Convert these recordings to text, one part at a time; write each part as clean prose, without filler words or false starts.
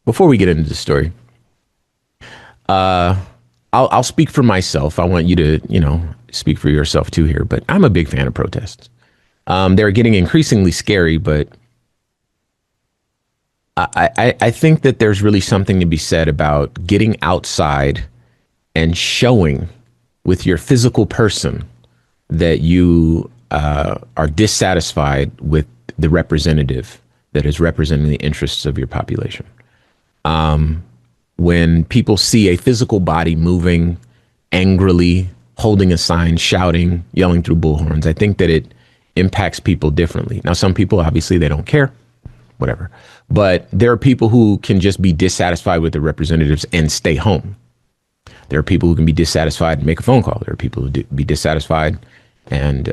before we get into the story, uh, I'll speak for myself. I want you to, speak for yourself too here. But I'm a big fan of protests. They're getting increasingly scary, but I think that there's really something to be said about getting outside and showing with your physical person that you are dissatisfied with the representative that is representing the interests of your population. When people see a physical body moving angrily, holding a sign, shouting, yelling through bullhorns, I think that it impacts people differently. Now, some people, obviously, they don't care, whatever. But there are people who can just be dissatisfied with the representatives and stay home. There are people who can be dissatisfied and make a phone call. There are people who be dissatisfied and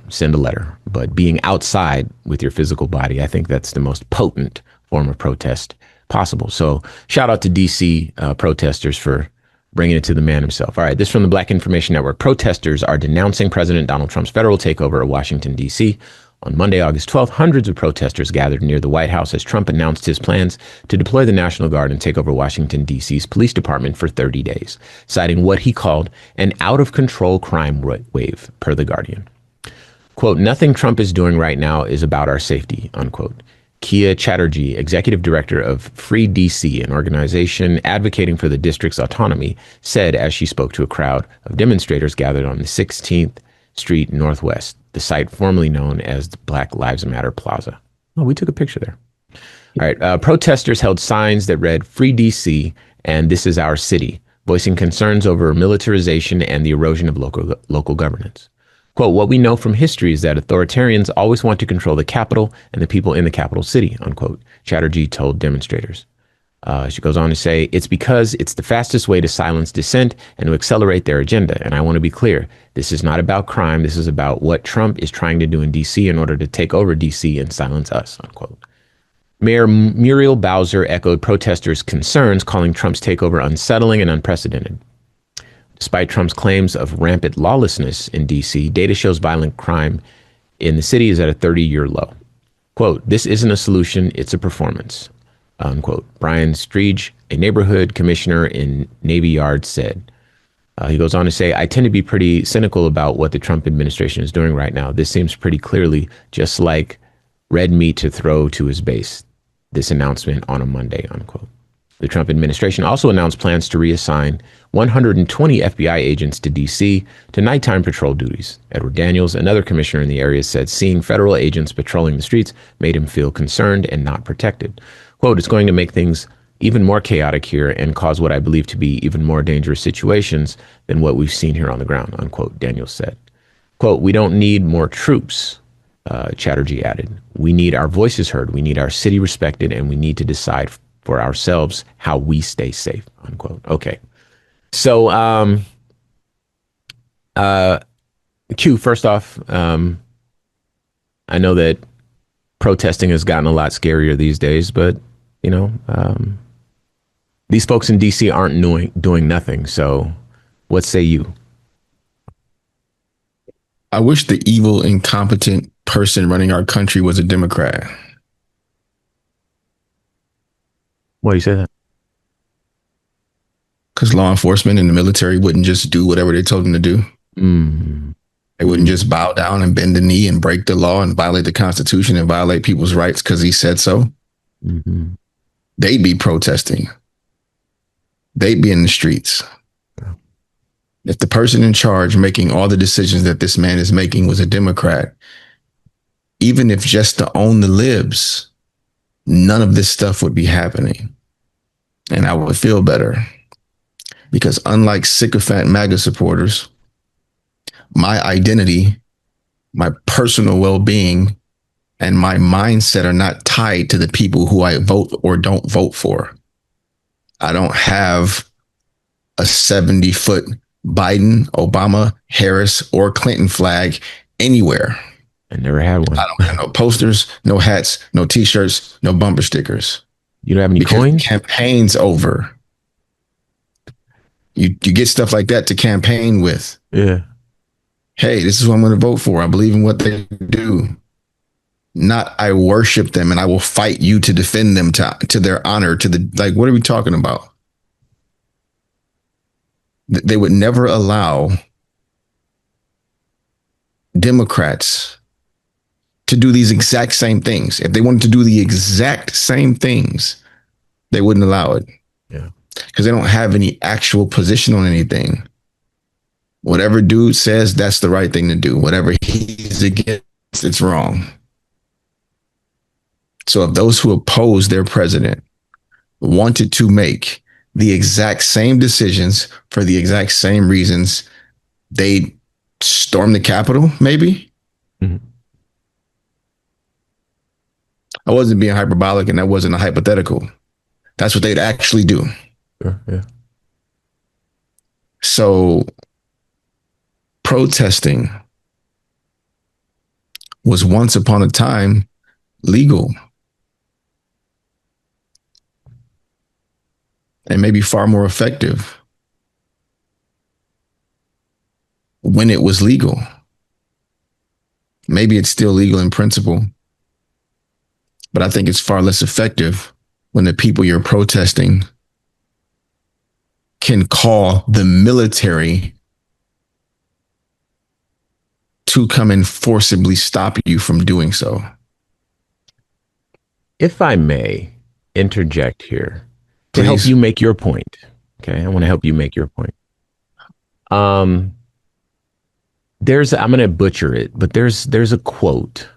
send a letter. But being outside with your physical body, I think that's the most potent form of protest possible. So shout out to DC protesters for bringing it to the man himself. All right, this from the Black Information Network. Protesters are denouncing President Donald Trump's federal takeover of Washington, D.C. On Monday, August 12th, hundreds of protesters gathered near the White House as Trump announced his plans to deploy the National Guard and take over Washington, D.C.'s police department for 30 days, citing what he called an out-of-control crime wave, per The Guardian. Quote, nothing Trump is doing right now is about our safety, unquote. Kia Chatterjee, executive director of Free DC, an organization advocating for the district's autonomy, said as she spoke to a crowd of demonstrators gathered on the 16th Street Northwest, the site formerly known as the Black Lives Matter Plaza. Oh, we took a picture there. All right. Protesters held signs that read Free DC and This is Our City, voicing concerns over militarization and the erosion of local governance. Quote, what we know from history is that authoritarians always want to control the capital and the people in the capital city, unquote, Chatterjee told demonstrators. She goes on to say, it's because it's the fastest way to silence dissent and to accelerate their agenda. And I want to be clear, this is not about crime. This is about what Trump is trying to do in D.C. in order to take over D.C. and silence us, unquote. Mayor Muriel Bowser echoed protesters' concerns, calling Trump's takeover unsettling and unprecedented. Despite Trump's claims of rampant lawlessness in D.C., data shows violent crime in the city is at a 30-year low. Quote, this isn't a solution, it's a performance, unquote. Brian Striege, a neighborhood commissioner in Navy Yard, said. He goes on to say, I tend to be pretty cynical about what the Trump administration is doing right now. This seems pretty clearly just like red meat to throw to his base. This announcement on a Monday, unquote. The Trump administration also announced plans to reassign 120 FBI agents to D.C. to nighttime patrol duties. Edward Daniels, another commissioner in the area, said seeing federal agents patrolling the streets made him feel concerned and not protected. Quote, it's going to make things even more chaotic here and cause what I believe to be even more dangerous situations than what we've seen here on the ground, unquote, Daniels said. Quote, we don't need more troops, Chatterjee added. We need our voices heard, we need our city respected, and we need to decide for ourselves how we stay safe, unquote. Okay. So, Q, first off, I know that protesting has gotten a lot scarier these days, but, these folks in D.C. aren't doing nothing. So what say you? I wish the evil, incompetent person running our country was a Democrat. Why do you say that? Because law enforcement and the military wouldn't just do whatever they told them to do. Mm-hmm. They wouldn't just bow down and bend the knee and break the law and violate the Constitution and violate people's rights because he said so. Mm-hmm. They'd be protesting. They'd be in the streets. Yeah. If the person in charge making all the decisions that this man is making was a Democrat, even if just to own the libs, none of this stuff would be happening. And I would feel better because unlike sycophant MAGA supporters, my identity, my personal well-being, and my mindset are not tied to the people who I vote or don't vote for. I don't have a 70-foot Biden, Obama, Harris, or Clinton flag anywhere. I never had one. I don't have no posters, no hats, no T-shirts, no bumper stickers. You don't have any coins? The campaign's over. You get stuff like that to campaign with. Yeah. Hey, this is what I'm going to vote for. I believe in what they do. Not I worship them and I will fight you to defend them to their honor, to the, like, what are we talking about? They would never allow Democrats to do these exact same things. If they wanted to do the exact same things, they wouldn't allow it. Yeah. Because they don't have any actual position on anything. Whatever dude says, that's the right thing to do. Whatever he's against, it's wrong. So if those who oppose their president wanted to make the exact same decisions for the exact same reasons, they'd storm the Capitol, maybe. Mm-hmm. I wasn't being hyperbolic, and that wasn't a hypothetical. That's what they'd actually do. Sure, yeah. So protesting was once upon a time legal and maybe far more effective when it was legal. Maybe it's still legal in principle, but I think it's far less effective when the people you're protesting can call the military to come and forcibly stop you from doing so. If I may interject here to help you make your point. Okay, I want to help you make your point. I'm going to butcher it, but there's a quote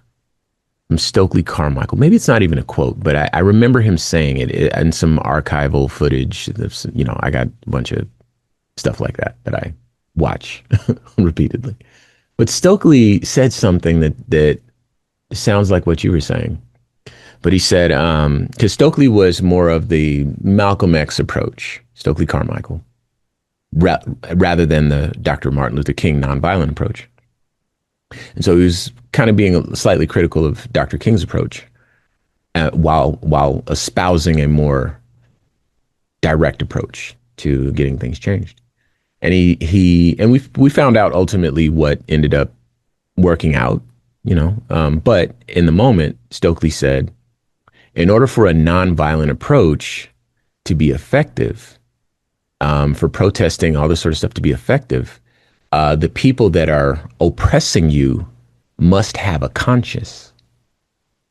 from Stokely Carmichael. Maybe it's not even a quote, but I remember him saying it in some archival footage. You know, I got a bunch of stuff like that I watch repeatedly. But Stokely said something that sounds like what you were saying. But he said, because Stokely was more of the Malcolm X approach, Stokely Carmichael, rather than the Dr. Martin Luther King nonviolent approach. And so he was kind of being slightly critical of Dr. King's approach, while espousing a more direct approach to getting things changed. And we found out ultimately what ended up working out, you know. But in the moment, Stokely said, in order for a nonviolent approach to be effective, for protesting, all this sort of stuff to be effective, the people that are oppressing you must have a conscience,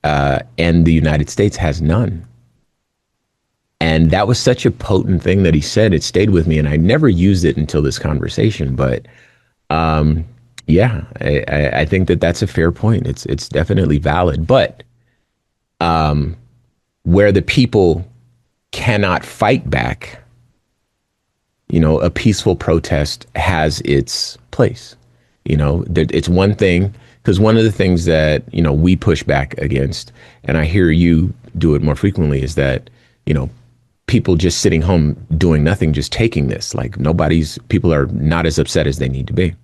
and the United States has none. And that was such a potent thing that he said. It stayed with me, and I never used it until this conversation. But yeah, I think that's a fair point. It's definitely valid. But where the people cannot fight back, you know, a peaceful protest has its place. You know, it's one thing, because one of the things that, you know, we push back against, and I hear you do it more frequently, is that, you know, people just sitting home doing nothing, just taking this, like people are not as upset as they need to be.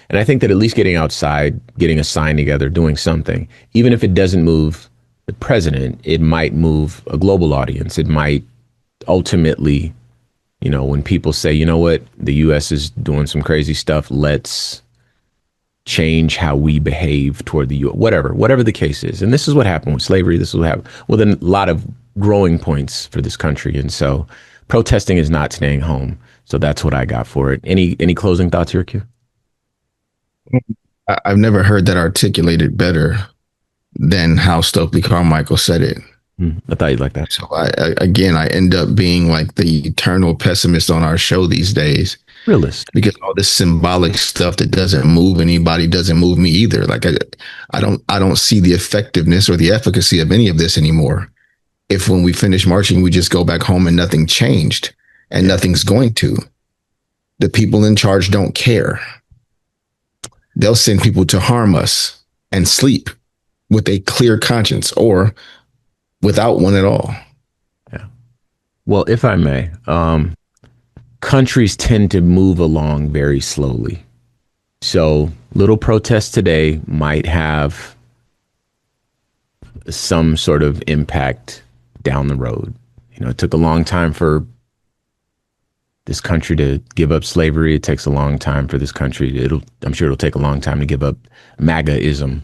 And I think that at least getting outside, getting a sign together, doing something, even if it doesn't move the president, it might move a global audience. It might ultimately, you know, when people say, you know what, the U.S. is doing some crazy stuff, let's change how we behave toward the U.S., whatever the case is. And this is what happened with slavery. This is what happened. Well, then a lot of growing points for this country. And so protesting is not staying home. So that's what I got for it. Any closing thoughts here, Q? I've never heard that articulated better than how Stokely Carmichael said it. I thought you'd like that. So I end up being like the eternal pessimist on our show these days. Realist. Because all this symbolic stuff that doesn't move anybody doesn't move me either. Like I don't see the effectiveness or the efficacy of any of this anymore. If when we finish marching, we just go back home and nothing changed, and nothing's going to. The people in charge don't care. They'll send people to harm us and sleep with a clear conscience, or without one at all. Yeah. Well, if I may, countries tend to move along very slowly. So little protests today might have some sort of impact down the road. You know, it took a long time for this country to give up slavery. It takes a long time for this country. I'm sure it'll take a long time to give up MAGAism.